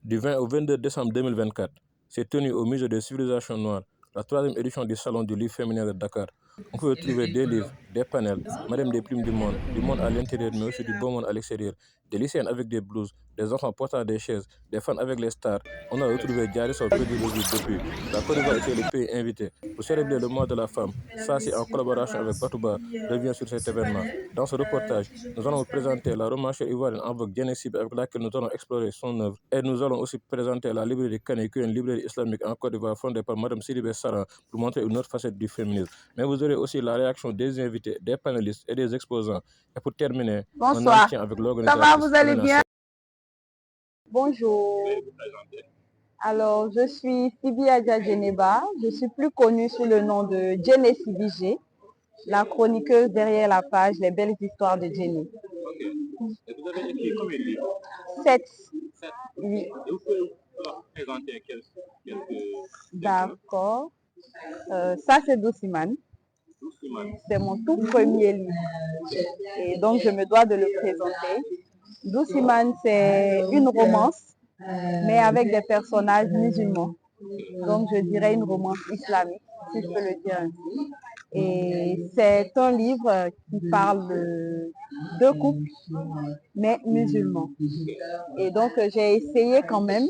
Du 20 au 22 décembre 2024, s'est tenue au Musée des civilisations noires la 3e édition du Salon du livre féminin de Dakar. On peut trouver des livres, des panels, Madame des plumes du monde à l'intérieur, mais aussi du beau monde à l'extérieur, des lycéennes avec des blouses, des enfants portant des chaises, des fans avec les stars. On a retrouvé Diary Sow pédagogie depuis. La Côte d'Ivoire était le pays invité. Pour célébrer le mois de la femme, Sassi, en collaboration avec Batouba, revient sur cet événement. Dans ce reportage, nous allons vous présenter la romancière ivoirienne en vogue Diané Sib, avec laquelle nous allons explorer son œuvre. Et nous allons aussi présenter la librairie Kané, qui est une librairie islamique en Côte d'Ivoire fondée par Mme Sidibé Saran pour montrer une autre facette du féminisme. Mais vous aurez aussi la réaction des invités, des panélistes et des exposants. Et pour terminer, un entretien avec l'organisatrice. Ça va, vous allez bien? Bonjour. Alors, je suis Sibi Adja Djeneba. Je suis plus connue sous le nom de Djené Sibigé, la chroniqueuse derrière la page Les belles histoires de Djené. Et vous avez écrit combien de livres? 7. 7. Oui. Et vous pouvez nous présenter quelques... D'accord. Ça, c'est Doucimane. C'est mon tout premier livre. Et donc, je me dois de le présenter. Doucimane, c'est une romance, mais avec des personnages musulmans. Donc, je dirais une romance islamique, si je peux le dire ainsi. Et c'est un livre qui parle de deux couples, mais musulmans. Et donc, j'ai essayé quand même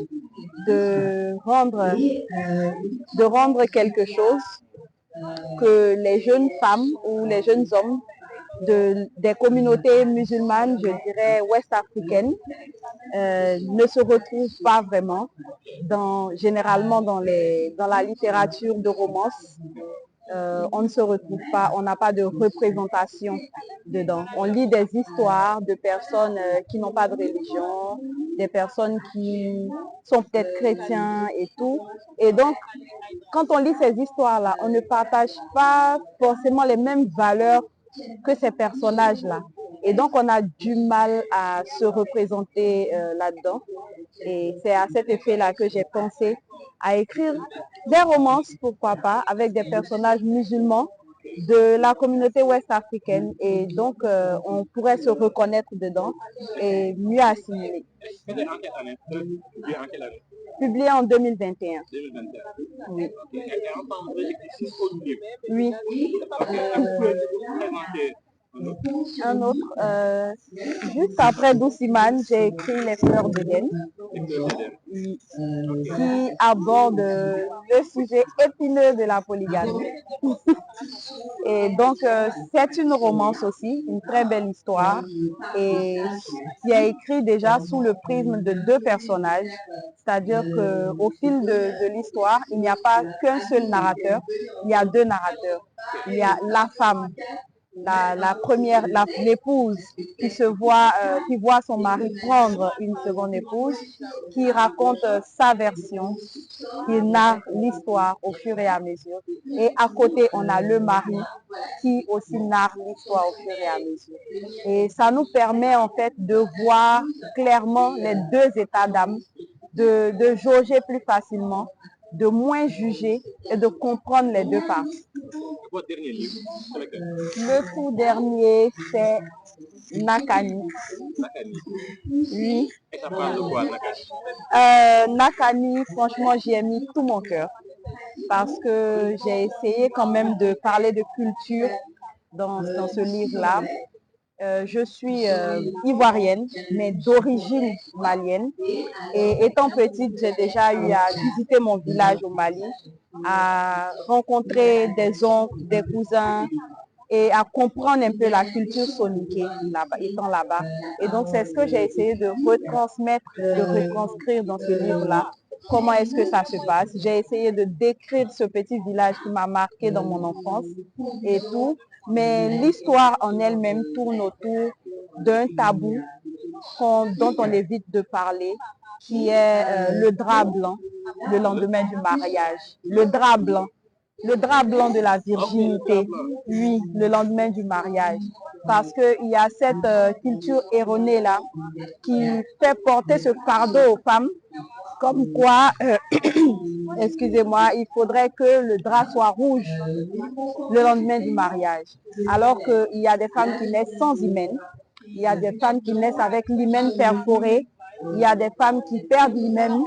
de rendre quelque chose que les jeunes femmes ou les jeunes hommes des communautés musulmanes, je dirais ouest-africaines, ne se retrouvent pas vraiment généralement dans la littérature de romance. On ne se retrouve pas, on n'a pas de représentation dedans. On lit des histoires de personnes qui n'ont pas de religion, des personnes qui sont peut-être chrétiens et tout. Et donc, quand on lit ces histoires-là, on ne partage pas forcément les mêmes valeurs que ces personnages-là. Et donc, on a du mal à se représenter là-dedans. Et c'est à cet effet-là que j'ai pensé à écrire des romances, pourquoi pas, avec des personnages musulmans de la communauté ouest-africaine. Et donc, on pourrait se reconnaître dedans et mieux assimiler. En quelle année? Publié en quelle année? Publié en 2021. 2021. Oui. Et ensemble, vous avez écrit 6 autres livres. Oui. Un autre. Juste après Doucimane, j'ai écrit Les fleurs d'Éden, qui aborde le sujet épineux de la polygamie. Et donc, c'est une romance aussi, une très belle histoire, et qui est écrit déjà sous le prisme de deux personnages, c'est-à-dire qu'au fil de l'histoire, il n'y a pas qu'un seul narrateur, il y a deux narrateurs. Il y a la femme, la première, l'épouse qui voit son mari prendre une seconde épouse, qui raconte sa version, qui narre l'histoire au fur et à mesure. Et à côté, on a le mari qui aussi narre l'histoire au fur et à mesure. Et ça nous permet en fait de voir clairement les deux états d'âme, de jauger plus facilement, de moins juger et de comprendre les deux parties. Votre dernier livre? Le tout dernier, c'est Nakani. Nakani. Oui. Et ça parle de quoi, Nakani? Nakani, franchement, j'y ai mis tout mon cœur parce que j'ai essayé quand même de parler de culture dans ce livre-là. Je suis ivoirienne, mais d'origine malienne. Et étant petite, j'ai déjà eu à visiter mon village au Mali, à rencontrer des oncles, des cousins, et à comprendre un peu la culture soniquée étant là-bas. Et donc, c'est ce que j'ai essayé de retransmettre, de retranscrire dans ce livre-là. Comment est-ce que ça se passe? J'ai essayé de décrire ce petit village qui m'a marqué dans mon enfance et tout. Mais l'histoire en elle-même tourne autour d'un tabou dont on évite de parler, qui est le drap blanc, le lendemain du mariage. Le drap blanc. Le drap blanc de la virginité, oui, le lendemain du mariage. Parce qu'il y a cette culture erronée-là qui fait porter ce fardeau aux femmes, comme quoi, excusez-moi, il faudrait que le drap soit rouge le lendemain du mariage. Alors qu'il y a des femmes qui naissent sans hymen, il y a des femmes qui naissent avec l'hymen perforé Il y a des femmes qui perdent même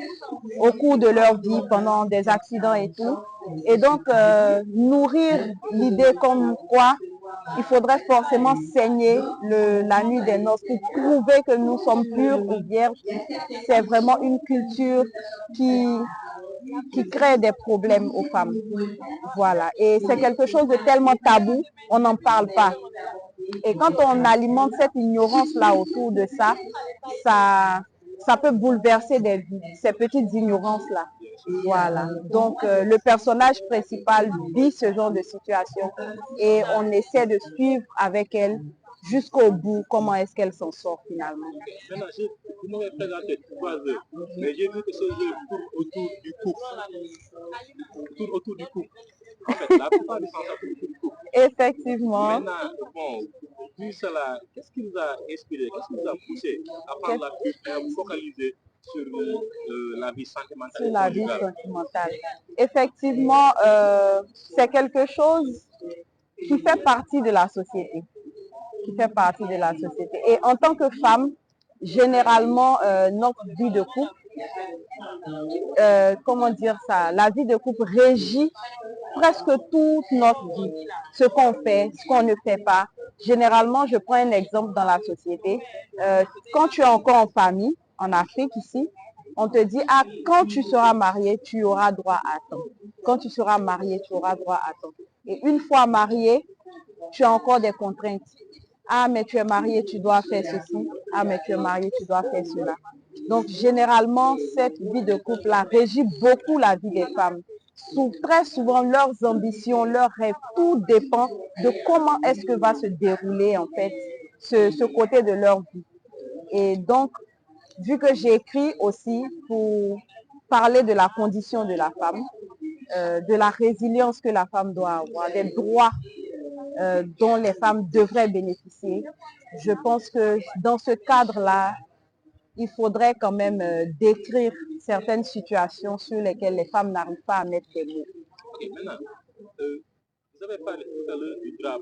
au cours de leur vie pendant des accidents et tout. Et donc, nourrir l'idée comme quoi il faudrait forcément saigner la nuit des noces pour prouver que nous sommes purs ou vierges, c'est vraiment une culture qui crée des problèmes aux femmes. Voilà. Et c'est quelque chose de tellement tabou, on n'en parle pas. Et quand on alimente cette ignorance-là autour de ça, ça peut bouleverser des vies, ces petites ignorances-là. Voilà. Donc, le personnage principal vit ce genre de situation et on essaie de suivre avec elle jusqu'au bout comment est-ce qu'elle s'en sort finalement. Maintenant, vous m'avez présenté 3 œuvres, mais j'ai vu que ces œuvres tournent autour du couple. Autour du couple. En fait, la plupart du temps, ça tourne autour du couple. Effectivement. Maintenant, bon, vu cela, qu'est-ce qui vous a inspiré, qu'est-ce qui vous a poussé à prendre la pub et à vous focaliser sur la vie sentimentale? Sur la vie sentimentale. Effectivement, c'est quelque chose qui fait partie de la société. Qui fait partie de la société. Et en tant que femme, généralement, notre vie de couple, comment dire ça, la vie de couple régit presque toute notre vie. Ce qu'on fait, ce qu'on ne fait pas. Généralement, je prends un exemple dans la société. Quand tu es encore en famille, en Afrique ici, on te dit, ah, quand tu seras marié, tu auras droit à tant. Quand tu seras marié, tu auras droit à tant. Et une fois marié, tu as encore des contraintes. Ah, mais tu es marié, tu dois faire ceci. Ah, mais tu es marié, tu dois faire cela. Donc, généralement, cette vie de couple-là régit beaucoup la vie des femmes. Très souvent, leurs ambitions, leurs rêves, tout dépend de comment est-ce que va se dérouler, en fait, ce côté de leur vie. Et donc, vu que j'ai écrit aussi pour parler de la condition de la femme, de la résilience que la femme doit avoir, des droits dont les femmes devraient bénéficier. Je pense que dans ce cadre-là, il faudrait quand même décrire certaines situations sur lesquelles les femmes n'arrivent pas à mettre des mots. Ok, maintenant, vous avez parlé tout à l'heure du drap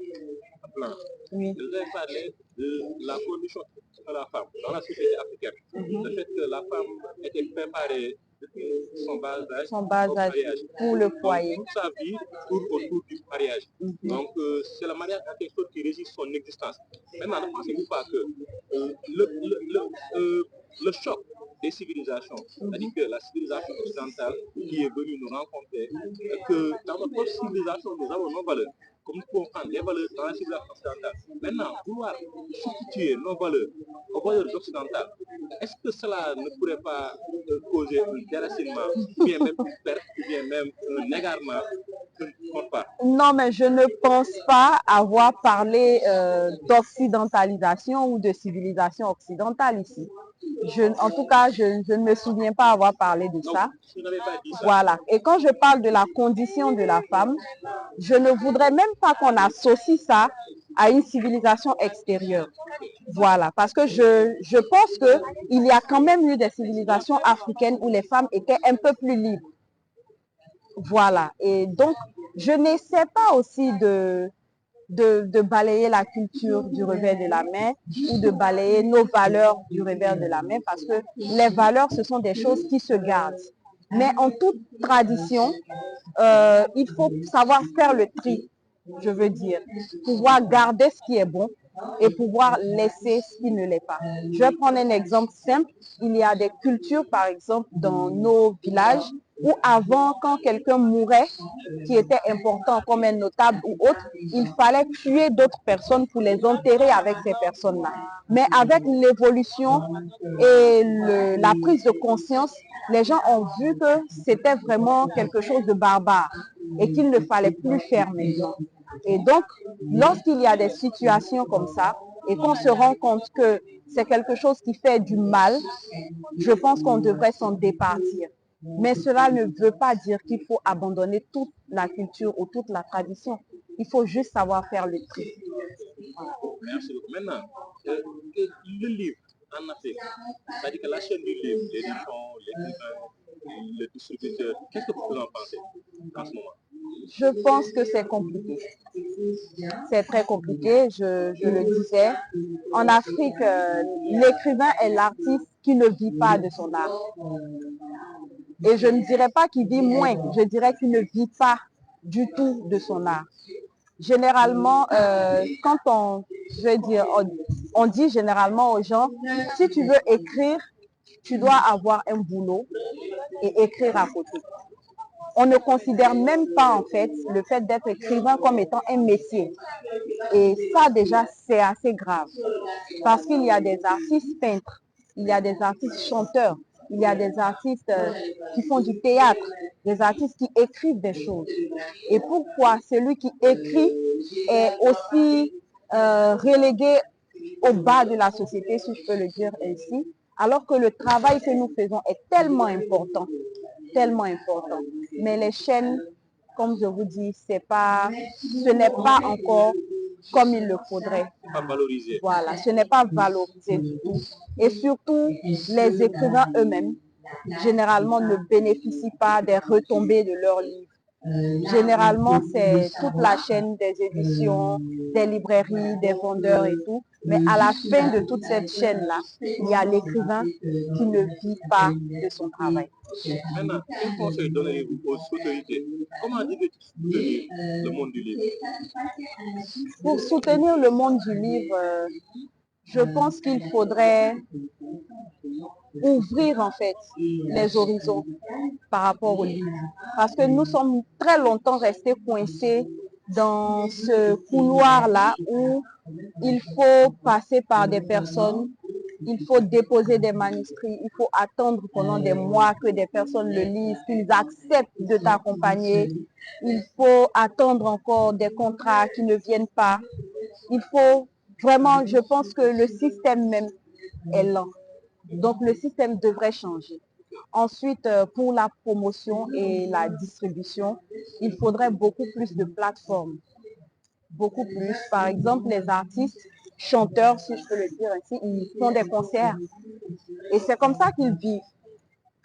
blanc. Oui. Vous avez parlé de la condition de la femme dans la société africaine. Le fait que la femme était préparée depuis son bas âge pour le foyer. Donc, toute sa vie tourne autour du mariage. Donc, c'est le mariage quelque chose qui régit son existence. Maintenant, ne pensez-vous pas que le choc des civilisations, c'est-à-dire que la civilisation occidentale qui est venue nous rencontrer, que dans notre civilisation, nous avons nos valeurs, comme nous pouvons prendre les valeurs dans la civilisation occidentale. Maintenant, vouloir substituer nos valeurs aux valeurs occidentales, est-ce que cela ne pourrait pas causer un déracinement, bien même une perte, bien même un égarement? Non, mais je ne pense pas avoir parlé d'occidentalisation ou de civilisation occidentale ici. En tout cas, je ne me souviens pas avoir parlé de ça. Voilà. Et quand je parle de la condition de la femme, je ne voudrais même pas qu'on associe ça à une civilisation extérieure. Voilà. Parce que je pense qu'il y a quand même eu des civilisations africaines où les femmes étaient un peu plus libres. Voilà. Et donc, je n'essaie pas aussi de balayer la culture du revers de la main ou de balayer nos valeurs du revers de la main parce que les valeurs, ce sont des choses qui se gardent. Mais en toute tradition, il faut savoir faire le tri, je veux dire, pouvoir garder ce qui est bon et pouvoir laisser ce qui ne l'est pas. Je vais prendre un exemple simple. Il y a des cultures, par exemple, dans nos villages, où avant, quand quelqu'un mourait, qui était important comme un notable ou autre, il fallait tuer d'autres personnes pour les enterrer avec ces personnes-là. Mais avec l'évolution et la prise de conscience, les gens ont vu que c'était vraiment quelque chose de barbare et qu'il ne fallait plus faire maintenant. Et donc, lorsqu'il y a des situations comme ça et qu'on se rend compte que c'est quelque chose qui fait du mal, je pense qu'on devrait s'en départir. Mais cela ne veut pas dire qu'il faut abandonner toute la culture ou toute la tradition. Il faut juste savoir faire le tri. Voilà. Merci beaucoup. Maintenant, le livre en Afrique, c'est-à-dire que la chaîne du livre, l'édition, l'écrivain, le distributeur, qu'est-ce que vous en pensez en ce moment? Je pense que c'est compliqué. C'est très compliqué, je le disais. En Afrique, l'écrivain est l'artiste qui ne vit pas de son art. Et je ne dirais pas qu'il vit moins, je dirais qu'il ne vit pas du tout de son art. Généralement, on dit généralement aux gens, si tu veux écrire, tu dois avoir un boulot et écrire à côté. On ne considère même pas en fait le fait d'être écrivain comme étant un métier. Et ça déjà, c'est assez grave. Parce qu'il y a des artistes peintres, il y a des artistes chanteurs, il y a des artistes qui font du théâtre, des artistes qui écrivent des choses. Et pourquoi celui qui écrit est aussi relégué au bas de la société, si je peux le dire ainsi, alors que le travail que nous faisons est tellement important, tellement important. Mais les chaînes, comme je vous dis, ce n'est pas encore comme il le faudrait. Pas valorisé. Voilà, ce n'est pas valorisé du tout. Et surtout, les écrivains eux-mêmes, généralement, ne bénéficient pas des retombées de leurs livres. Généralement, c'est toute la chaîne des éditions, des librairies, des vendeurs et tout. Mais à la fin de toute cette chaîne-là, il y a l'écrivain qui ne vit pas de son travail. Maintenant, quel conseil donnez-vous aux autorités? Comment dites-vous soutenir le monde du livre? Pour soutenir le monde du livre, je pense qu'il faudrait ouvrir en fait les horizons par rapport au livre. Parce que nous sommes très longtemps restés coincés dans ce couloir-là où il faut passer par des personnes, il faut déposer des manuscrits, il faut attendre pendant des mois que des personnes le lisent, qu'ils acceptent de t'accompagner. Il faut attendre encore des contrats qui ne viennent pas. Il faut vraiment, je pense que le système même est lent. Donc le système devrait changer. Ensuite, pour la promotion et la distribution, il faudrait beaucoup plus de plateformes. Beaucoup plus. Par exemple, les artistes, chanteurs, si je peux le dire ainsi, ils font des concerts. Et c'est comme ça qu'ils vivent.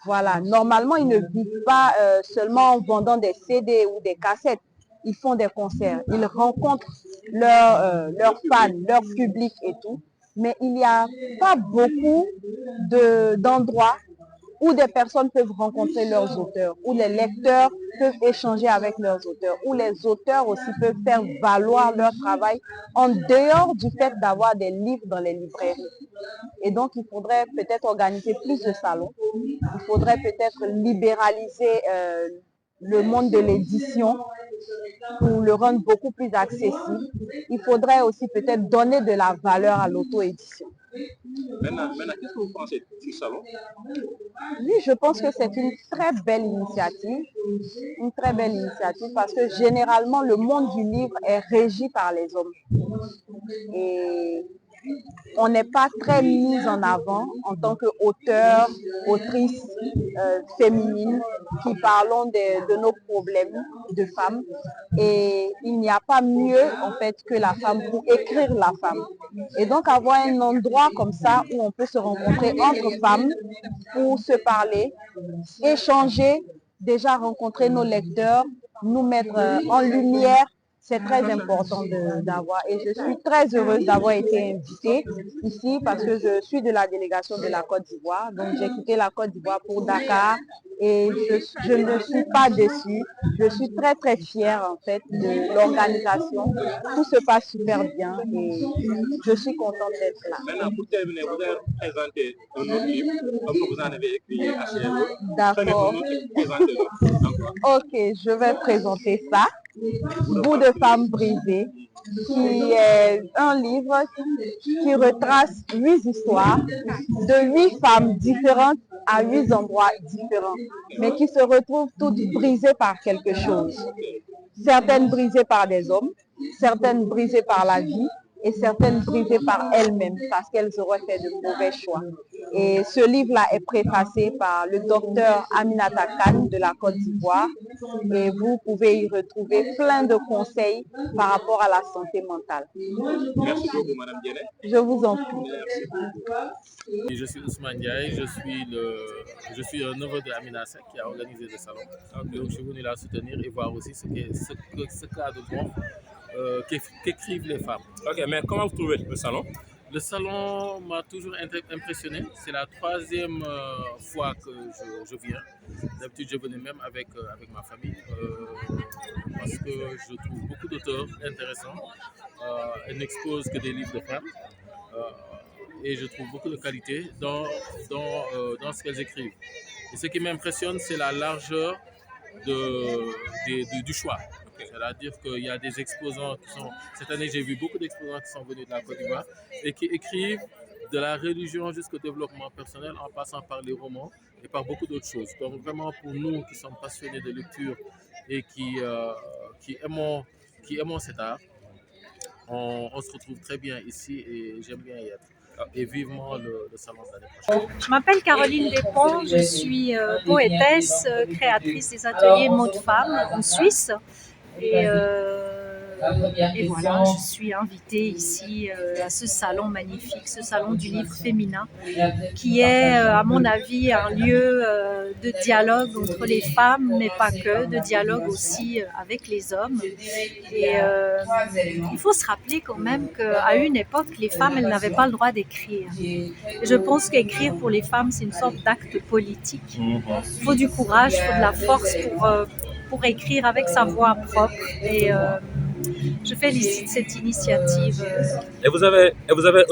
Voilà. Normalement, ils ne vivent pas seulement en vendant des CD ou des cassettes. Ils font des concerts. Ils rencontrent leurs fans, leur public et tout. Mais il n'y a pas beaucoup d'endroits où des personnes peuvent rencontrer leurs auteurs, où les lecteurs peuvent échanger avec leurs auteurs, où les auteurs aussi peuvent faire valoir leur travail en dehors du fait d'avoir des livres dans les librairies. Et donc, il faudrait peut-être organiser plus de salons, il faudrait peut-être libéraliser le monde de l'édition pour le rendre beaucoup plus accessible. Il faudrait aussi peut-être donner de la valeur à l'auto-édition. Maintenant, qu'est-ce que vous pensez du salon? Oui, je pense que c'est une très belle initiative. Une très belle initiative parce que généralement, le monde du livre est régi par les hommes. Et on n'est pas très mis en avant en tant qu'auteur, autrice féminine qui parlons de nos problèmes de femmes. Et il n'y a pas mieux en fait que la femme pour écrire la femme. Et donc avoir un endroit comme ça où on peut se rencontrer entre femmes pour se parler, échanger, déjà rencontrer nos lecteurs, nous mettre en lumière. C'est très important d'avoir et je suis très heureuse d'avoir été invitée ici parce que je suis de la délégation de la Côte d'Ivoire. Donc j'ai quitté la Côte d'Ivoire pour Dakar et je ne suis pas déçue. Je suis très très fière en fait de l'organisation. Tout se passe super bien et je suis contente d'être là. Maintenant, pour terminer, vous avez présenté un autre livre, comme vous en avez écrit assez. D'accord. Ok, je vais présenter ça. Bout de femme brisée, qui est un livre qui retrace 8 histoires de 8 femmes différentes à 8 endroits différents, mais qui se retrouvent toutes brisées par quelque chose. Certaines brisées par des hommes, certaines brisées par la vie et certaines brisées par elles-mêmes parce qu'elles auraient fait de mauvais choix. Et ce livre-là est préfacé par le docteur Aminata Kane de la Côte d'Ivoire et vous pouvez y retrouver plein de conseils par rapport à la santé mentale. Merci beaucoup, Madame Diene. Je vous en prie. Je suis Ousmane Diaye, je suis le neveu de Amina Sek qui a organisé le salon. Donc je suis venu la soutenir et voir aussi ce cas de mort qu'écrivent les femmes. Ok, mais comment vous trouvez le salon? Le salon m'a toujours impressionné. C'est la troisième fois que je viens. D'habitude, je venais même avec ma famille parce que je trouve beaucoup d'auteurs intéressants. Elle n'expose que des livres de femmes et je trouve beaucoup de qualité dans ce qu'elles écrivent. Et ce qui m'impressionne, c'est la largeur du choix. C'est-à-dire qu'il y a des exposants qui sont... Cette année, j'ai vu beaucoup d'exposants qui sont venus de la Côte d'Ivoire et qui écrivent de la religion jusqu'au développement personnel en passant par les romans et par beaucoup d'autres choses. Donc vraiment, pour nous qui sommes passionnés de lecture et qui aimons cet art, on se retrouve très bien ici et j'aime bien y être. Et vivement le salon de l'année prochaine. Je m'appelle Caroline Despons, je suis poétesse, créatrice des ateliers Mots de Femmes en Suisse. Et voilà, je suis invitée ici à ce salon magnifique, ce salon du livre féminin, qui est, à mon avis, un lieu de dialogue entre les femmes, mais pas que, de dialogue aussi avec les hommes. Et il faut se rappeler quand même qu'à une époque, les femmes, elles n'avaient pas le droit d'écrire. Je pense qu'écrire pour les femmes, c'est une sorte d'acte politique. Il faut du courage, il faut de la force pour écrire avec sa voix propre. Et je félicite cette initiative. Et vous avez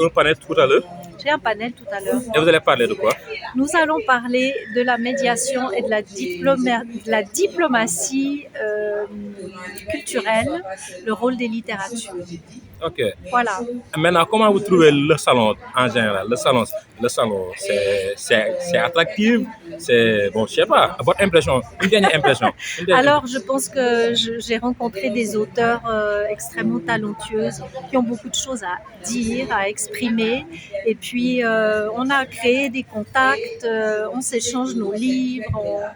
un panel tout à l'heure? J'ai un panel tout à l'heure. Et vous allez parler de quoi? Nous allons parler de la médiation et de la diplomatie culturelle, le rôle des littératures. Ok. Voilà. Maintenant, comment vous trouvez le salon en général? Le salon, c'est attractif. C'est bon, je sais pas. Votre impression, une dernière impression. Alors, je pense que j'ai rencontré des auteurs extrêmement talentueuses qui ont beaucoup de choses à dire, à exprimer. Et puis, on a créé des contacts, on s'échange nos livres,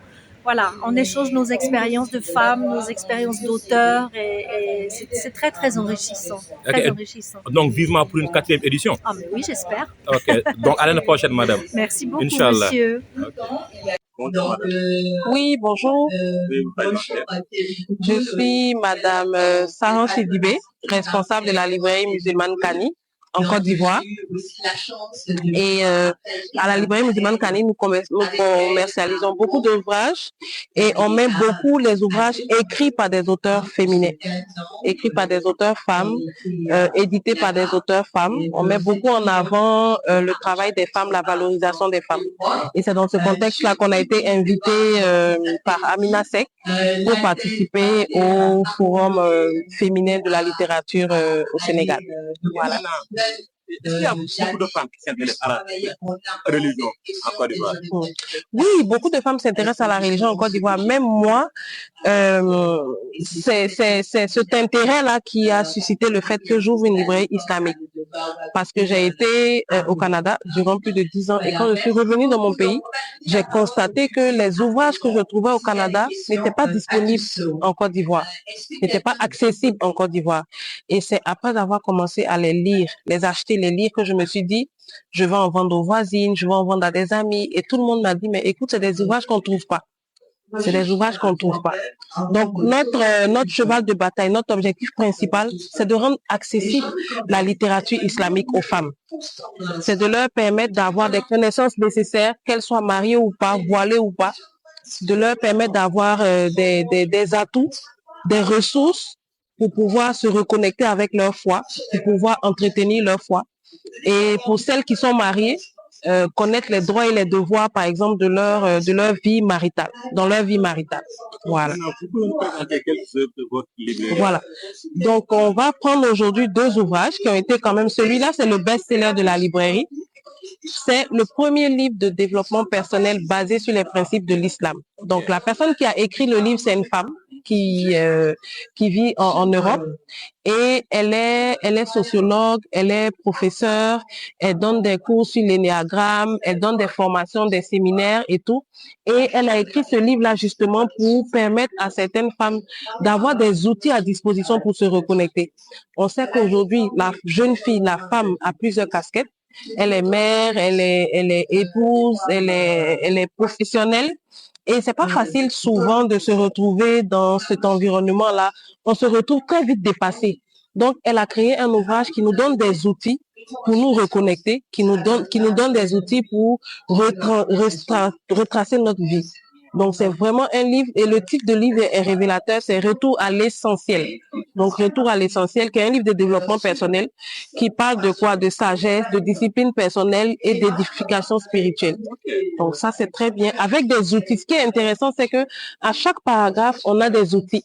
on échange nos expériences de femmes, nos expériences d'auteurs et c'est très, très enrichissant. Très enrichissant. Donc, vivement pour une 4e édition. Ah, mais oui, j'espère. Ok, donc à l'année prochaine, madame. Merci beaucoup, Inch'Allah. monsieur. Oui, bonjour. Je suis madame Sarah Sidibé, responsable de la librairie musulmane Kani en Côte d'Ivoire. Et à la librairie musulmane Kani, nous commercialisons beaucoup d'ouvrages et on met beaucoup les ouvrages écrits par des auteurs féminins, écrits par des auteurs femmes, édités par des auteurs femmes. On met beaucoup en avant le travail des femmes, la valorisation des femmes. Et c'est dans ce contexte-là qu'on a été invité par Amina Sek pour participer au forum féminin de la littérature au Sénégal. Voilà. Est-ce qu'il y a beaucoup de femmes qui s'intéressent à la religion en Côte d'Ivoire? Oui, beaucoup de femmes s'intéressent à la religion en Côte d'Ivoire. Même moi, c'est cet intérêt-là qui a suscité le fait que j'ouvre une librairie islamique. Parce que j'ai été au Canada durant plus de 10 ans et quand je suis revenue dans mon pays, j'ai constaté que les ouvrages que je trouvais au Canada n'étaient pas disponibles en Côte d'Ivoire, n'étaient pas accessibles en Côte d'Ivoire. Et c'est après avoir commencé à les lire, les acheter, les lire, que je me suis dit, je vais en vendre aux voisines, je vais en vendre à des amis. Et tout le monde m'a dit, mais écoute, c'est des ouvrages qu'on ne trouve pas. C'est des ouvrages qu'on ne trouve pas. Donc, notre cheval de bataille, notre objectif principal, c'est de rendre accessible la littérature islamique aux femmes. C'est de leur permettre d'avoir des connaissances nécessaires, qu'elles soient mariées ou pas, voilées ou pas, de leur permettre d'avoir des atouts, des ressources pour pouvoir se reconnecter avec leur foi, pour pouvoir entretenir leur foi. Et pour celles qui sont mariées, connaître les droits et les devoirs, par exemple, de leur vie maritale, dans leur vie maritale. Voilà. Voilà. Donc, on va prendre aujourd'hui 2 ouvrages qui ont été quand même, celui-là, c'est le best-seller de la librairie. C'est le premier livre de développement personnel basé sur les principes de l'islam. Donc, la personne qui a écrit le livre, c'est une femme qui vit en Europe et elle est sociologue, elle est professeure, elle donne des cours sur l'énéagramme, elle donne des formations, des séminaires et tout. Et elle a écrit ce livre-là justement pour permettre à certaines femmes d'avoir des outils à disposition pour se reconnecter. On sait qu'aujourd'hui, la jeune fille, la femme a plusieurs casquettes. Elle est mère, elle est épouse, elle est professionnelle. Et c'est pas facile souvent de se retrouver dans cet environnement-là. On se retrouve très vite dépassé. Donc, elle a créé un ouvrage qui nous donne des outils pour nous reconnecter, qui nous donne des outils pour retracer notre vie. Donc, c'est vraiment un livre, et le titre de livre est révélateur, c'est Retour à l'essentiel. Donc, Retour à l'essentiel, qui est un livre de développement personnel, qui parle de quoi? De sagesse, de discipline personnelle et d'édification spirituelle. Donc, ça, c'est très bien. Avec des outils. Ce qui est intéressant, c'est que à chaque paragraphe, on a des outils.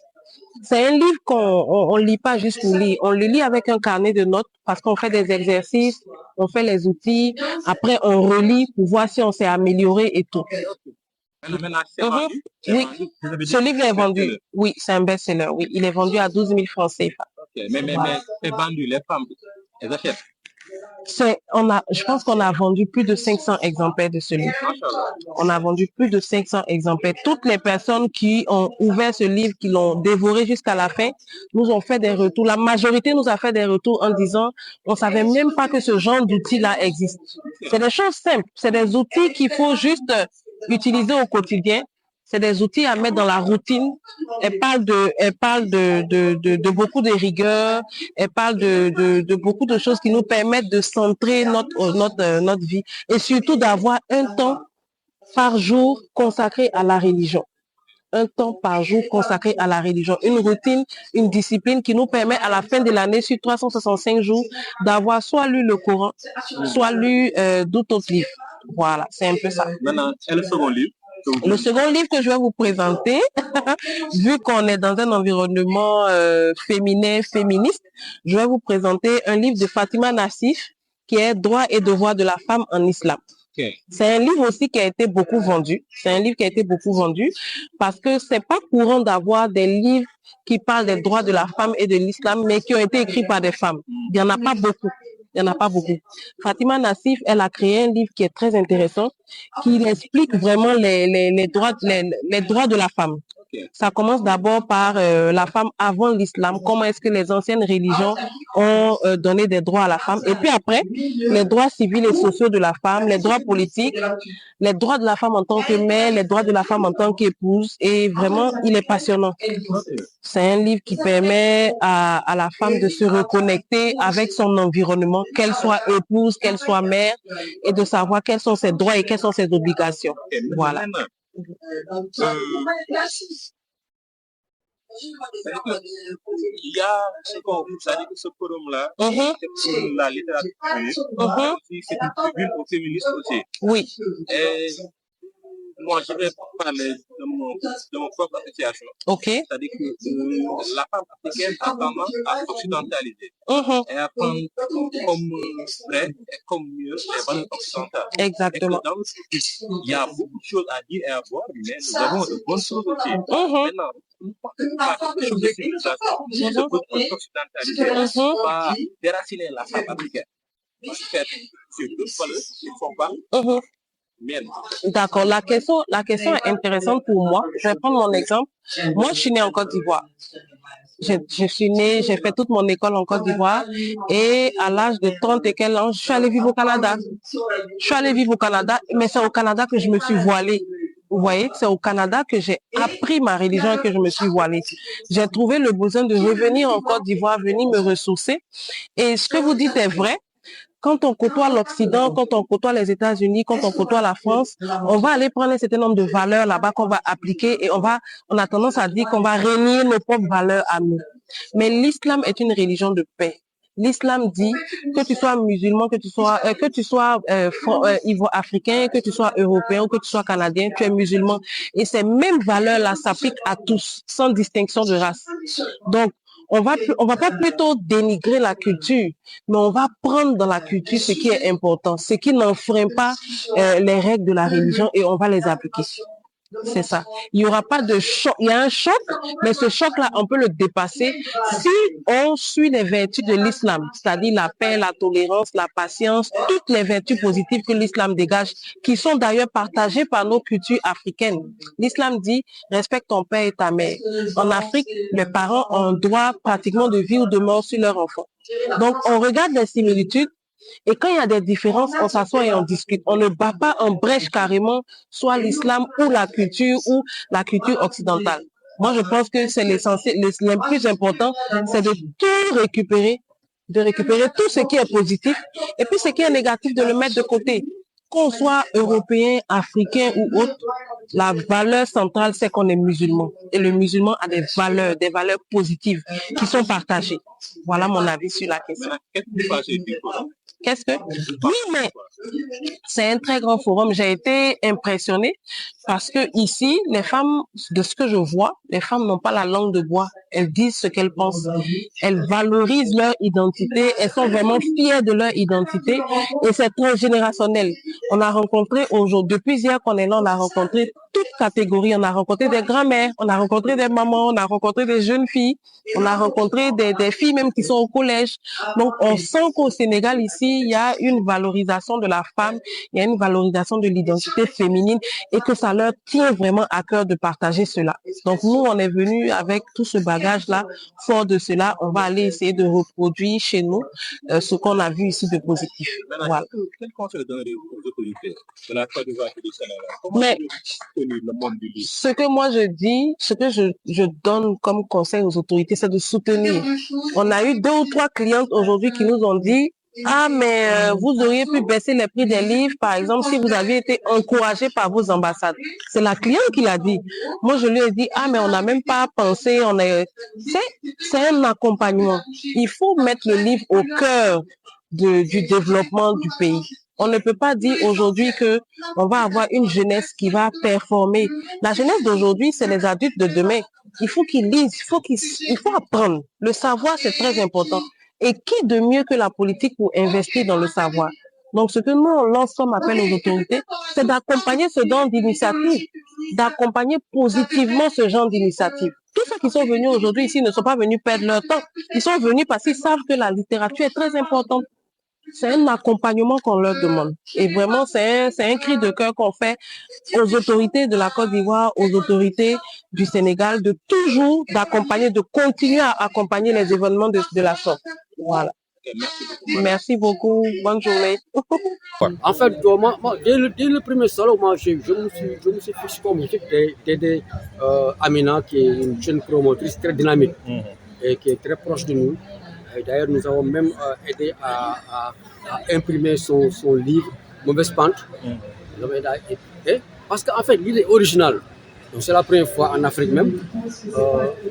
C'est un livre qu'on lit pas juste pour lire. On le lit avec un carnet de notes parce qu'on fait des exercices, on fait les outils. Après, on relit pour voir si on s'est amélioré et tout. Oui, ce livre est vendu. Oui, c'est un best-seller. Oui, il est vendu à 12 000 francs CFA. Okay. Mais c'est vendu, les femmes, elles achètent. Je pense qu'on a vendu plus de 500 exemplaires de ce livre. On a vendu plus de 500 exemplaires. Toutes les personnes qui ont ouvert ce livre, qui l'ont dévoré jusqu'à la fin, nous ont fait des retours. La majorité nous a fait des retours en disant, on savait même pas que ce genre d'outils-là existe. C'est des choses simples. C'est des outils qu'il faut juste utiliser au quotidien. C'est des outils à mettre dans la routine. Elle parle de beaucoup de rigueur. Elle parle de beaucoup de choses qui nous permettent de centrer notre vie et surtout d'avoir un temps par jour consacré à la religion. Un temps par jour consacré à la religion. Une routine, une discipline qui nous permet à la fin de l'année, sur 365 jours, d'avoir soit lu le Coran, soit lu d'autres livres. Voilà, c'est un peu ça. Maintenant, et le second livre? Le second livre que je vais vous présenter, vu qu'on est dans un environnement féminin, féministe, je vais vous présenter un livre de Fatima Nassif qui est Droits et devoirs de la femme en islam. Okay. C'est un livre aussi qui a été beaucoup vendu. C'est un livre qui a été beaucoup vendu parce que c'est pas courant d'avoir des livres qui parlent des droits de la femme et de l'islam, mais qui ont été écrits par des femmes. Il n'y en a pas beaucoup. Il n'y en a pas beaucoup. Fatima Nassif, elle a créé un livre qui est très intéressant, qui explique vraiment les droits de la femme. Okay. Ça commence d'abord par la femme avant l'islam, comment est-ce que les anciennes religions ont donné des droits à la femme, et puis après, les droits civils et sociaux de la femme, les droits politiques, les droits de la femme en tant que mère, les droits de la femme en tant qu'épouse, et vraiment, il est passionnant. C'est un livre qui permet à la femme de se reconnecter avec son environnement, qu'elle soit épouse, qu'elle soit mère, et de savoir quels sont ses droits et quelles sont ses obligations. Voilà. Il y a ce forum-là, c'est pour la littérature féminine, c'est une tribune aux féministes aussi. Oui. Et moi, je vais parler de mon propre association. Ok. C'est-à-dire que la femme africaine a tendance à s'occidentaliser et à prendre comme vrai et comme mieux les valeurs occidentales. Exactement. Et que dans le futur, il y a beaucoup de choses à dire et à voir, mais nous avons de bonnes choses aussi. Maintenant, quelque chose de civilisation, de votre occidentalisé, va déraciner la femme africaine. Parce que c'est deux valeurs qui ne sont pas. D'accord. La question est intéressante pour moi. Je vais prendre mon exemple. Moi, je suis née en Côte d'Ivoire. Je suis née, j'ai fait toute mon école en Côte d'Ivoire et à l'âge de 30 et quelques ans, je suis allée vivre au Canada. Je suis allée vivre au Canada, mais c'est au Canada que je me suis voilée. Vous voyez, c'est au Canada que j'ai appris ma religion et que je me suis voilée. J'ai trouvé le besoin de revenir en Côte d'Ivoire, venir me ressourcer. Et ce que vous dites est vrai. Quand on côtoie l'Occident, quand on côtoie les États-Unis, quand on côtoie la France, on va aller prendre un certain nombre de valeurs là-bas qu'on va appliquer et on a tendance à dire qu'on va renier nos propres valeurs à nous. Mais l'islam est une religion de paix. L'islam dit que tu sois musulman, que tu sois africain, que tu sois européen ou que tu sois canadien, tu es musulman. Et ces mêmes valeurs-là s'appliquent à tous, sans distinction de race. Donc, on va pas plutôt dénigrer la culture, mais on va prendre dans la culture ce qui est important, ce qui n'enfreint pas les règles de la religion et on va les appliquer. C'est ça. Il n'y aura pas de choc. Il y a un choc, mais ce choc-là, on peut le dépasser si on suit les vertus de l'islam, c'est-à-dire la paix, la tolérance, la patience, toutes les vertus positives que l'islam dégage, qui sont d'ailleurs partagées par nos cultures africaines. L'islam dit, respecte ton père et ta mère. En Afrique, les parents ont un droit pratiquement de vie ou de mort sur leur enfant. Donc, on regarde les similitudes. Et quand il y a des différences, on s'assoit et on discute. On ne bat pas en brèche carrément, soit l'islam ou la culture occidentale. Moi, je pense que c'est l'essentiel, le plus important, c'est de tout récupérer, de récupérer tout ce qui est positif et puis ce qui est négatif de le mettre de côté. Qu'on soit européen, africain ou autre, la valeur centrale, c'est qu'on est musulman. Et le musulman a des valeurs positives qui sont partagées. Voilà mon avis sur la question. Qu'est-ce que? Oui, mais c'est un très grand forum. J'ai été impressionnée parce que ici, les femmes, de ce que je vois, les femmes n'ont pas la langue de bois. Elles disent ce qu'elles pensent. Elles valorisent leur identité. Elles sont vraiment fières de leur identité et c'est transgénérationnel. On a rencontré aujourd'hui, depuis hier qu'on est là, on a rencontré toutes catégories. On a rencontré des grand-mères, on a rencontré des mamans, on a rencontré des jeunes filles, on a rencontré des filles même qui sont au collège. Donc, on sent qu'au Sénégal, ici, il y a une valorisation de la femme, il y a une valorisation de l'identité féminine et que ça leur tient vraiment à cœur de partager cela. Donc, nous, on est venus avec tout ce bagage-là. Fort de cela, on va aller essayer de reproduire chez nous ce qu'on a vu ici de positif. Voilà. Quel conseil donnerait aux autorités de la Côte d'Ivoire et du Sénégal? Mais ce que moi je dis, ce que je donne comme conseil aux autorités, c'est de soutenir. On a eu 2 ou 3 clientes aujourd'hui qui nous ont dit ah, mais vous auriez pu baisser les prix des livres, par exemple, si vous aviez été encouragé par vos ambassades. C'est la cliente qui l'a dit. Moi, je lui ai dit, ah, mais on n'a même pas pensé, c'est un accompagnement. Il faut mettre le livre au cœur du développement du pays. On ne peut pas dire aujourd'hui que on va avoir une jeunesse qui va performer. La jeunesse d'aujourd'hui, c'est les adultes de demain. Il faut qu'ils lisent, il faut apprendre. Le savoir, c'est très important. Et qui de mieux que la politique pour investir dans le savoir? Donc, ce que nous, on lance comme appel aux autorités, c'est d'accompagner ce genre d'initiative, d'accompagner positivement ce genre d'initiative. Tous ceux qui sont venus aujourd'hui ici ne sont pas venus perdre leur temps. Ils sont venus parce qu'ils savent que la littérature est très importante. C'est un accompagnement qu'on leur demande. Et vraiment, c'est un cri de cœur qu'on fait aux autorités de la Côte d'Ivoire, aux autorités du Sénégal, de toujours d'accompagner, de continuer à accompagner les événements de la sorte. Voilà. Merci beaucoup. Bonne journée. En fait, moi, dès le premier salon, moi, je me suis fixé comme objectif d'aider Amina, qui est une jeune promotrice très dynamique et qui est très proche de nous. D'ailleurs, nous avons même aidé à imprimer son livre, Mauvaise Pente. Parce qu'en fait, l'idée est originale. C'est la première fois en Afrique même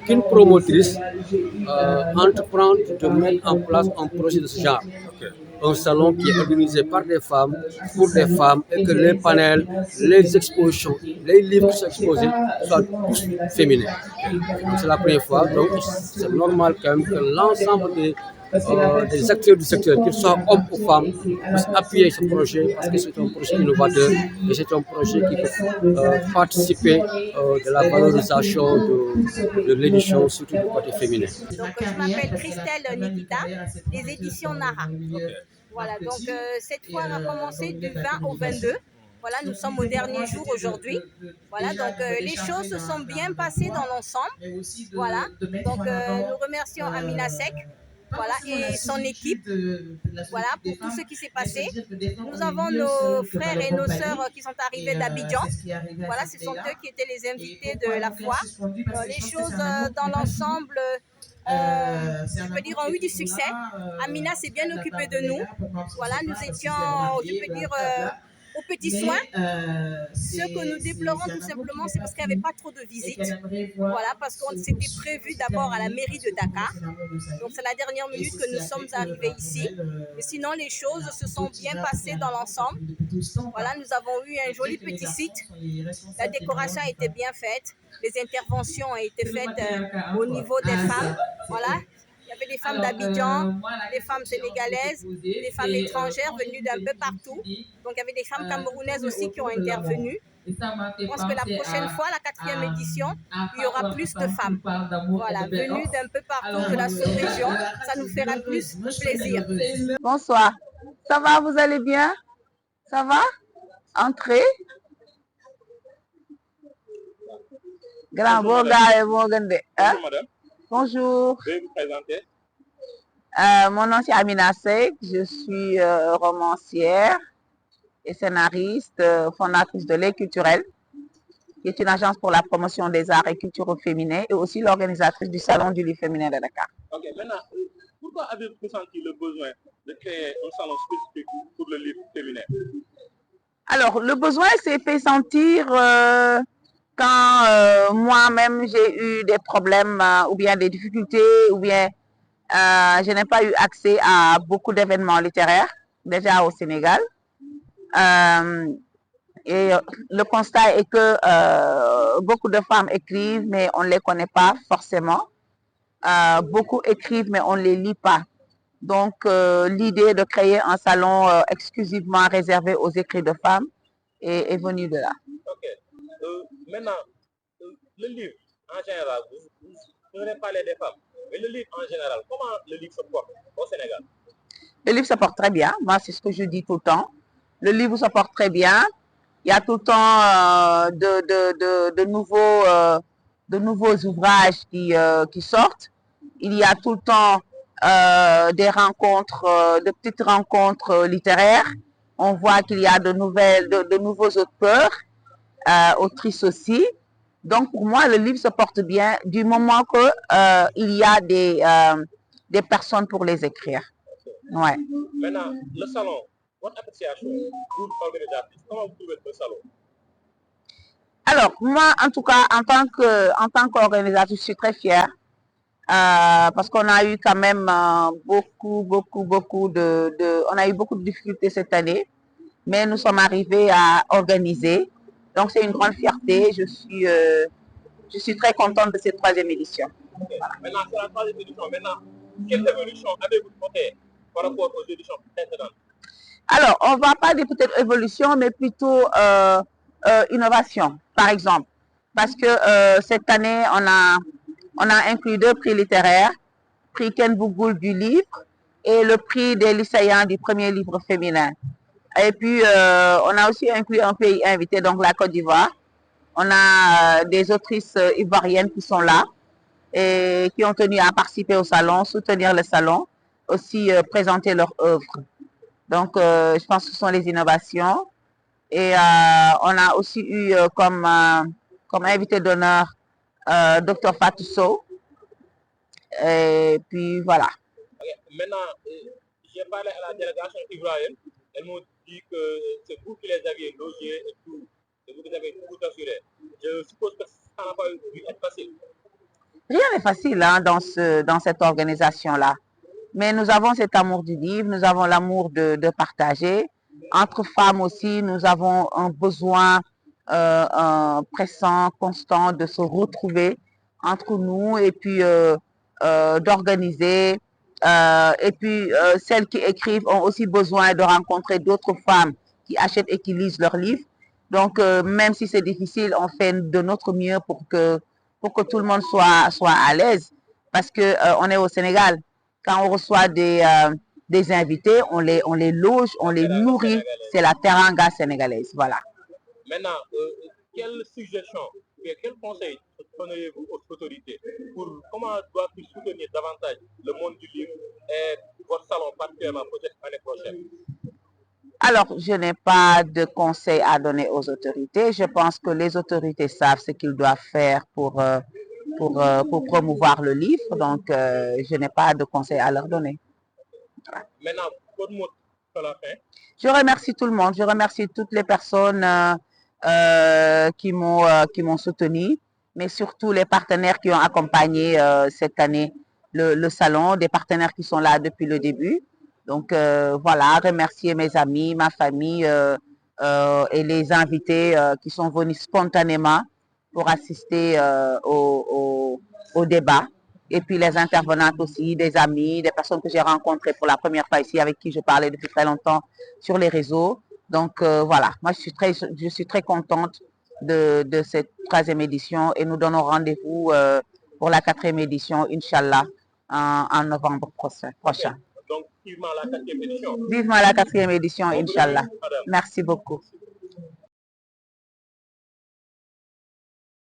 qu'une promotrice entreprend de mettre en place un projet de ce genre. Un salon qui est organisé par des femmes, pour des femmes, et que les panels, les expositions, les livres qui sont exposés soient tous féminins. C'est la première fois, donc c'est normal quand même que l'ensemble des acteurs du secteur, qu'ils soient hommes ou femmes, puissent appuyer ce projet parce que c'est un projet innovateur et c'est un projet qui peut participer de la valorisation de l'édition, surtout du côté féminin. Donc, je m'appelle Christelle Nikita, des éditions Nara. Voilà, donc cette fois, on a commencé du 20 au 22. Voilà, nous sommes au dernier jour aujourd'hui. Voilà, donc les choses se sont bien passées dans l'ensemble. Voilà, donc nous remercions Amina Sek. Voilà, et son équipe, voilà, pour tout ce qui s'est passé. Nous avons nos frères et nos sœurs qui sont arrivés d'Abidjan. Voilà, ce sont eux qui étaient les invités de la foire. Les choses dans l'ensemble, je peux dire, ont eu du succès. Amina s'est bien occupée de nous. Voilà, nous étions, je peux dire, aux petits soins. Ce que nous déplorons tout simplement, c'est parce qu'il n'y avait pas trop de visites. Voilà, parce qu'on s'était prévu d'abord à la mairie de Dakar. Donc c'est la dernière minute que nous sommes arrivés ici. Mais sinon, les choses se sont bien passées dans l'ensemble. Voilà, nous avons eu un joli petit site. La décoration a été bien faite. Les interventions ont été faites au niveau des femmes. Voilà. Il y avait des femmes d'Abidjan, des femmes sénégalaises, des femmes étrangères venues d'un peu partout. Donc il y avait des femmes camerounaises aussi qui ont intervenu. Je pense que la prochaine fois, la 4e édition, il y aura plus de femmes. Voilà, venues d'un peu partout de la sous-région. Ça nous fera plus plaisir. Bonsoir. Ça va, vous allez bien? Ça va? Entrez. Grand Boga et Bogande. Bonjour madame. Bonjour. Veuillez vous présenter. Mon nom c'est Amina Sek, je suis romancière et scénariste, fondatrice de L'Œil Culturel, qui est une agence pour la promotion des arts et cultures au féminin et aussi l'organisatrice du Salon du livre féminin de Dakar. Ok, maintenant, pourquoi pourquoi avez-vous ressenti le besoin de créer un salon spécifique pour le livre féminin? Alors, le besoin s'est fait sentir quand moi-même j'ai eu des problèmes ou bien des difficultés ou bien je n'ai pas eu accès à beaucoup d'événements littéraires déjà au Sénégal. Et le constat est que beaucoup de femmes écrivent, mais on ne les connaît pas forcément. Beaucoup écrivent, mais on ne les lit pas. Donc, l'idée de créer un salon exclusivement réservé aux écrits de femmes est venue de là. Ok. Maintenant, le livre, en général, vous n'avez parlé des femmes, mais le livre en général, comment le livre se porte au Sénégal? Le livre se porte très bien. Moi, c'est ce que je dis tout le temps. Le livre se porte très bien. Il y a tout le temps de nouveaux ouvrages qui sortent. Il y a tout le temps des rencontres, de petites rencontres littéraires. On voit qu'il y a de nouveaux auteurs, autrices aussi. Donc, pour moi, le livre se porte bien du moment qu'il y a des personnes pour les écrire. Ouais. Maintenant, le salon, votre appréciation, vous organisatrice, comment vous trouvez le salon? Alors, moi, en tout cas, en tant qu'organisatrice, je suis très fière parce qu'on a eu quand même beaucoup on a eu beaucoup de difficultés cette année, mais nous sommes arrivés à organiser. Donc, c'est une grande fierté. Je suis très contente de cette 3e édition. Okay. Voilà. Maintenant, c'est la 3e édition. Maintenant, quelle évolution avez-vous notée par rapport aux éditions précédentes? Alors, on ne va pas dire peut-être évolution, mais plutôt innovation, par exemple. Parce que cette année, on a inclus 2 prix littéraires, prix Ken Bougoul du livre et le prix des lycéens du premier livre féminin. Et puis, on a aussi inclus un pays invité, donc la Côte d'Ivoire. On a des autrices ivoiriennes qui sont là et qui ont tenu à participer au salon, soutenir le salon, aussi présenter leur œuvre. Donc, je pense que ce sont les innovations. Et on a aussi eu comme invité d'honneur Dr Fatou Sow. Et puis, voilà. Okay. Maintenant, j'ai parlé à la délégation ivoirienne. Elles m'ont dit que c'est vous qui les aviez logés et tout. Et vous qui avez tout assuré. Je suppose que ça n'a pas dû être facile. Rien n'est facile hein, dans cette organisation-là. Mais nous avons cet amour du livre, nous avons l'amour de partager. Entre femmes aussi, nous avons un besoin pressant, constant de se retrouver entre nous et puis d'organiser. Et puis, celles qui écrivent ont aussi besoin de rencontrer d'autres femmes qui achètent et qui lisent leurs livres. Donc, même si c'est difficile, on fait de notre mieux pour que tout le monde soit à l'aise. Parce que on est au Sénégal. Quand on reçoit des invités, on les loge, on les nourrit. C'est la teranga sénégalaise. Voilà. Maintenant, quelle suggestion, quel conseil donneriez-vous aux autorités pour comment doivent-ils soutenir davantage le monde du livre et votre salon particulièrement peut-être l'année prochaine? Alors, je n'ai pas de conseil à donner aux autorités. Je pense que les autorités savent ce qu'ils doivent faire pour promouvoir le livre. Donc, je n'ai pas de conseil à leur donner. Voilà. Maintenant, votre mot pour la fin? Je remercie tout le monde. Je remercie toutes les personnes qui m'ont soutenu, mais surtout les partenaires qui ont accompagné cette année le salon, des partenaires qui sont là depuis le début. Donc voilà, remercier mes amis, ma famille et les invités qui sont venus spontanément pour assister au débat. Et puis les intervenantes aussi, des amis, des personnes que j'ai rencontrées pour la première fois ici, avec qui je parlais depuis très longtemps sur les réseaux. Donc voilà, moi je suis très contente de cette 3e édition et nous donnons rendez-vous pour la 4e édition, Inch'Allah, en novembre prochain. Donc, vivement la 4e édition. Vivement la 4e édition, Inch'Allah. Merci beaucoup.